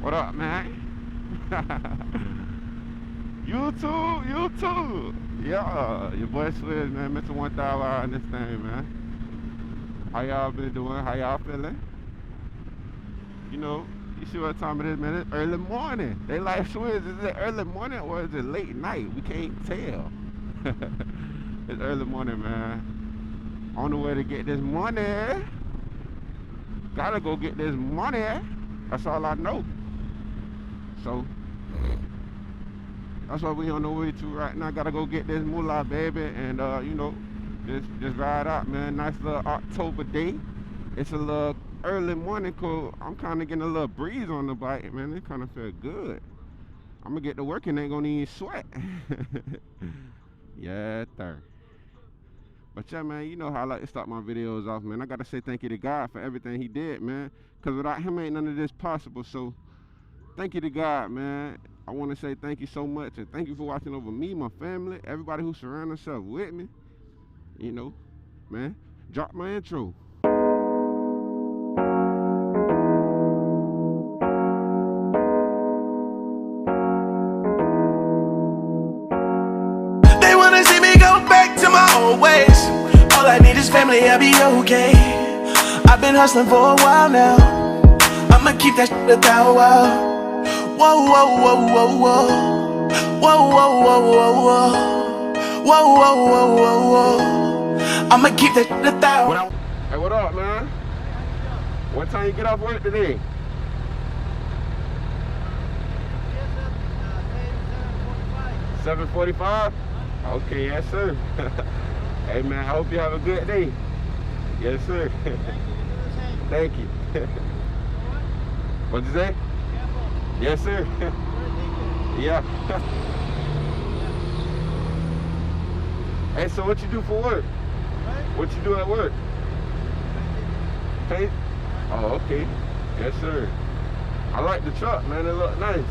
What up, man? You too, you too. Yeah, your boy Swizz, man, Mr. 1000 in this thing, man. How y'all been doing? How y'all feeling? You know, you see what time it is, man? It's early morning. They like, Swizz, is it early morning or is it late night? We can't tell. It's early morning, man. On the way to get this money. Gotta go get this money. That's all I know. So that's what we on the way to right now. Gotta go get this moolah, baby, and you know, just ride out, man. Nice little October day. It's a little early morning, cause I'm kind of getting a little breeze on the bike, man. It kind of feel good. I'm gonna get to work and ain't gonna even sweat. Yeah, sir. But yeah, man, you know how I like to start my videos off, man. I gotta say thank you to God for everything He did, man. Cause without Him ain't none of this possible. So thank you to God, man. I want to say thank you so much, and thank you for watching over me, my family, everybody who surround themselves with me. You know, man, drop my intro. They wanna see me go back to my old ways. All I need is family, I'll be okay. I've been hustling for a while now. I'ma keep that shit a Thow Wow. Whoa, whoa, whoa, whoa, whoa. Whoa, whoa, whoa, whoa, whoa. Whoa, whoa, whoa, whoa, whoa. I'ma keep that shit a Thow Wow. Hey, what up, man? What time you get off work today? 7:45. Okay, yes, sir. Hey, man, I hope you have a good day. Yes, sir. Thank you. What'd you say? Yes, sir. Yeah. Hey, so what you do for work? What you do at work? Paint? Oh, okay. Yes, sir. I like the truck, man. It look nice.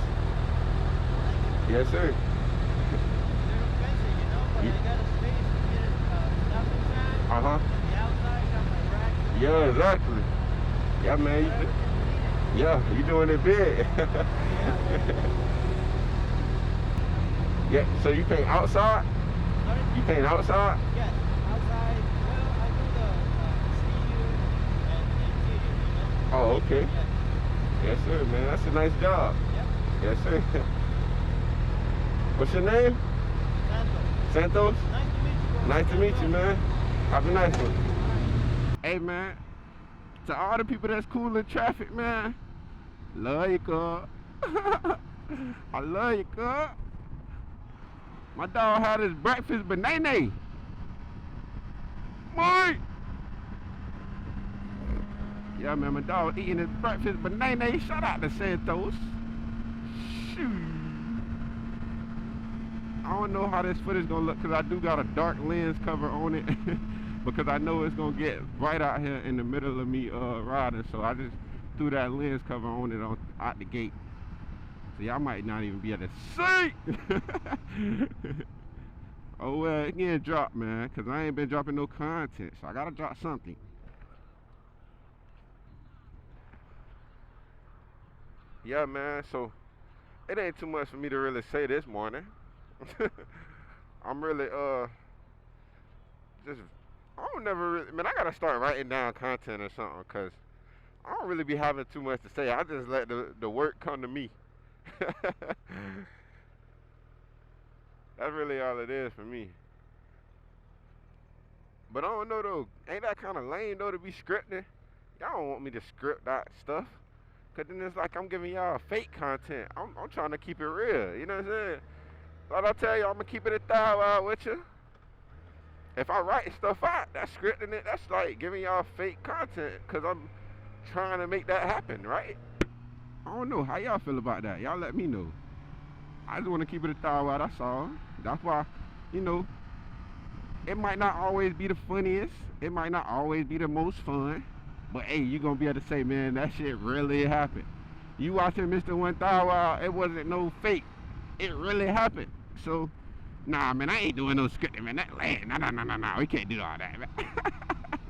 Yes, sir. Uh-huh. Yeah, exactly. Yeah, man. You doing it big. Yeah, so you paint outside? Sorry? You paint outside? Yes, outside. Well, I do the exterior and interior. Oh, okay. Yes. Yes, sir, man. That's a nice job. Yep. Yes, sir. What's your name? Santos. Santos? Nice to meet you, bro. Nice to meet you, man. Have a nice one. Hey, man. To all the people that's cool in traffic, man. Love you, cuz. I love you, cuz. My dog had his breakfast banana. Boy. Yeah, man, my dog eating his breakfast banana. Shout out to Santos. Shoot. I don't know how this footage gonna look because I do got a dark lens cover on it because I know it's gonna get bright out here in the middle of me riding, so I just threw that lens cover on it out the gate. So y'all might not even be able to see. Oh well, it can't drop, man, because I ain't been dropping no content, so I gotta drop something. Yeah, man, so it ain't too much for me to really say this morning. I'm really just I don't never really, man, I gotta start writing down content or something, cause I don't really be having too much to say. I just let the work come to me. That's really all it is for me. But I don't know though, ain't that kind of lame though to be scripting? Y'all don't want me to script that stuff, cause then it's like I'm giving y'all fake content. I'm trying to keep it real, you know what I'm saying? Like I tell you, I'm gonna keep it a Thow Wow with you. If I write stuff out, that's scripting it. That's like giving y'all fake content, cause I'm trying to make that happen, right? I don't know how y'all feel about that. Y'all let me know. I just want to keep it a Thow Wow. That's all. That's why, you know, it might not always be the funniest. It might not always be the most fun. But hey, you gonna be able to say, man, that shit really happened. You watching Mr. 1000rr, it wasn't no fake. It really happened. So, nah, man, I ain't doing no scripting, man. That land, nah. We can't do all that,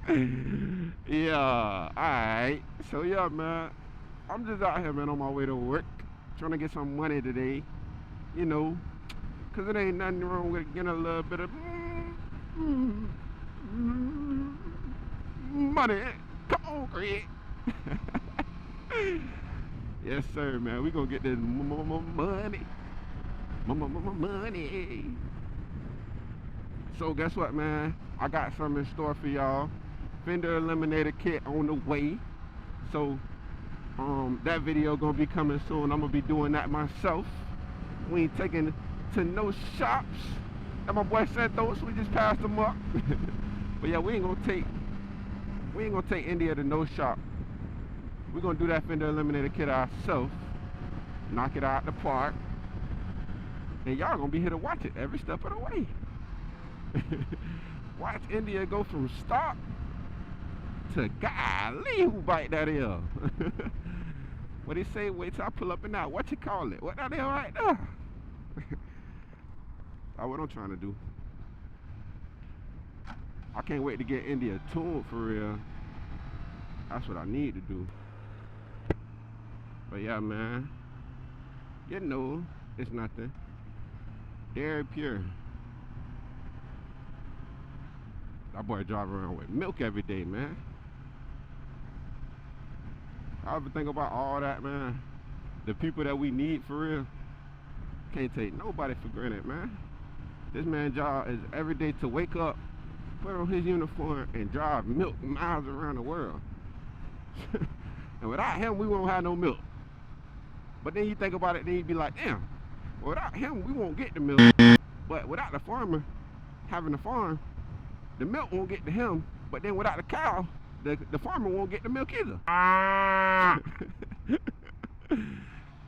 man. Yeah, alright. So, yeah, man. I'm just out here, man, on my way to work, trying to get some money today, you know, because it ain't nothing wrong with getting a little bit of money. Come on, Craig. Yes, sir, man. We gonna get this money. Money. So guess what, man? I got something in store for y'all. Fender Eliminator kit on the way. So that video gonna be coming soon. I'm gonna be doing that myself. We ain't taking to no shops. And my boy Santos, we just passed him up. But yeah, we ain't gonna take India to no shop. We're gonna do that Fender Eliminator kit ourselves. Knock it out the park. And y'all gonna be here to watch it every step of the way. Watch India go from stop to golly, who bite that ear. What they say, wait till I pull up in that, what you call it? What that is right there? That's what I'm trying to do. I can't wait to get India tuned for real. That's what I need to do. But yeah, man, you know, it's nothing. Very pure. That boy drive around with milk every day, man. I ever think about all that, man. The people that we need for real. Can't take nobody for granted, man. This man's job is every day to wake up, put on his uniform, and drive milk miles around the world. And without him, we won't have no milk. But then you think about it, then you be like, damn, without him, we won't get the milk. But without the farmer having the farm, the milk won't get to him. But then without the cow, the farmer won't get the milk either.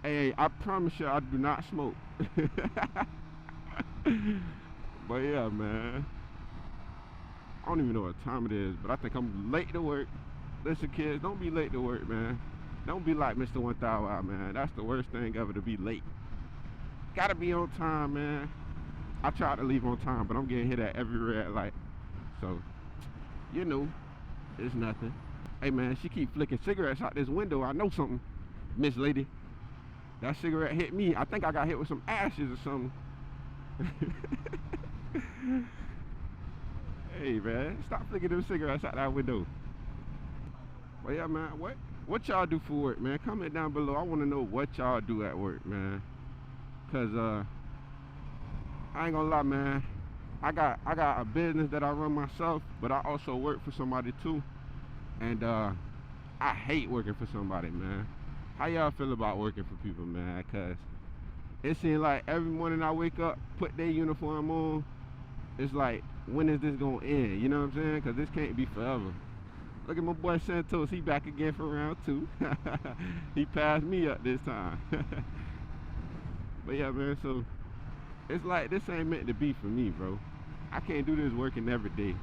Hey, I promise you, I do not smoke. But yeah, man. I don't even know what time it is, but I think I'm late to work. Listen, kids, don't be late to work, man. Don't be like Mr. Thow Wow, man. That's the worst thing ever, to be late. Gotta be on time, man. I try to leave on time, but I'm getting hit at every red light. So, you know, it's nothing. Hey, man, she keep flicking cigarettes out this window. I know something, Miss Lady. That cigarette hit me. I think I got hit with some ashes or something. Hey, man, stop flicking them cigarettes out that window. But yeah, man, what y'all do for work, man? Comment down below. I want to know what y'all do at work, man. Cause I ain't gonna lie, man. I got a business that I run myself, but I also work for somebody too. And I hate working for somebody, man. How y'all feel about working for people, man? Cause it seems like every morning I wake up, put their uniform on, it's like, when is this gonna end? You know what I'm saying? Cause this can't be forever. Look at my boy Santos, he back again for round 2. He passed me up this time. But yeah, man, so it's like this ain't meant to be for me, bro. I can't do this working every day.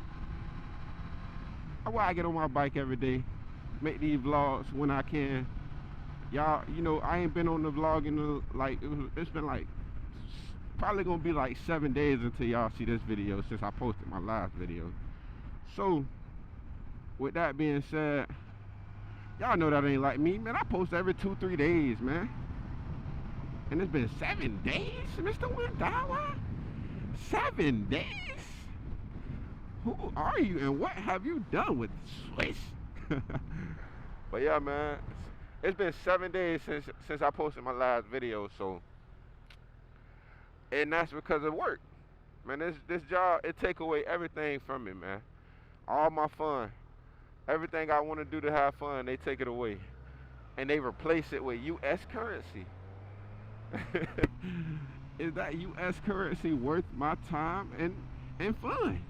That's why I get on my bike every day, make these vlogs when I can. Y'all, you know, I ain't been on the vlog in it's been like probably gonna be like 7 days until y'all see this video since I posted my last video. So with that being said, y'all know that ain't like me, man. I post every 2-3 days, man. And it's been 7 days, Mr. Thow Wow? 7 days? Who are you and what have you done with Swiss? But yeah, man, it's been 7 days since I posted my last video, so, and that's because of work. Man, this job, it take away everything from me, man. All my fun. Everything I want to do to have fun, they take it away. And they replace it with US currency. Is that US currency worth my time and fun?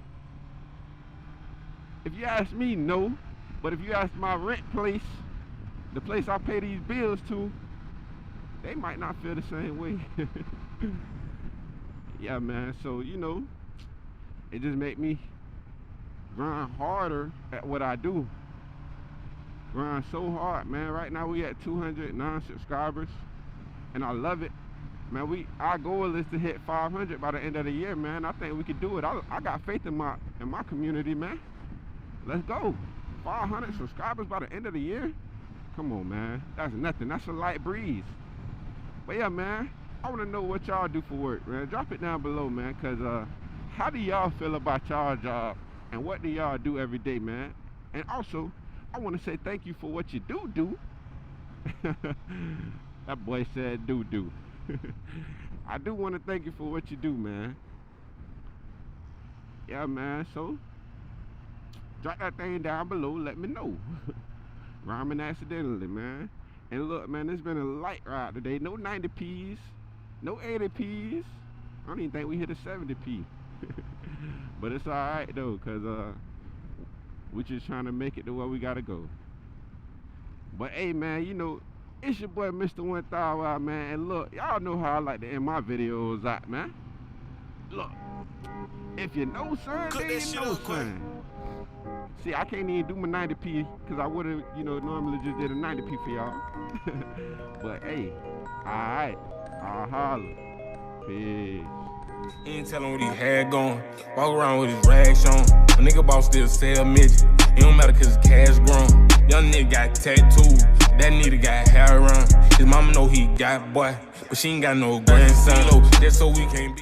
If you ask me, no. But if you ask my rent place, the place I pay these bills to, they might not feel the same way. Yeah, man, so, you know, it just make me grind harder at what I do. Grind so hard, man. Right now we at 209 subscribers, and I love it, man. Our goal is to hit 500 by the end of the year, man. I think we can do it. I got faith in my community, man. Let's go. 500 subscribers by the end of the year. Come on, man. That's nothing. That's a light breeze. But yeah, man, I want to know what y'all do for work, man. Drop it down below, man, because how do y'all feel about y'all job, and what do y'all do every day, man? And also, I want to say thank you for what you do. That boy said do. I do want to thank you for what you do, man. Yeah, man, so drop that thing down below, let me know. Rhyming accidentally, man. And look, man, it's been a light ride today. No 90Ps, no 80Ps. I don't even think we hit a 70P. But it's alright though, cause we just trying to make it to where we gotta go. But hey, man, you know, it's your boy Mr. Thow Wow, man. And look, y'all know how I like to end my videos out, man. Look, if you know, son, then you know, son. See, I can't even do my 90P because I would have, you know, normally just did a 90P for y'all. But hey, alright, I'll holler. Peace. He ain't tellin' what he had going. Walk around with his rags on. A nigga boss still sell midget. It don't matter cause his cash grown. Young nigga got tattoos. That nigga got hair around. His mama know he got boy, but she ain't got no grandson. That's so we can't be.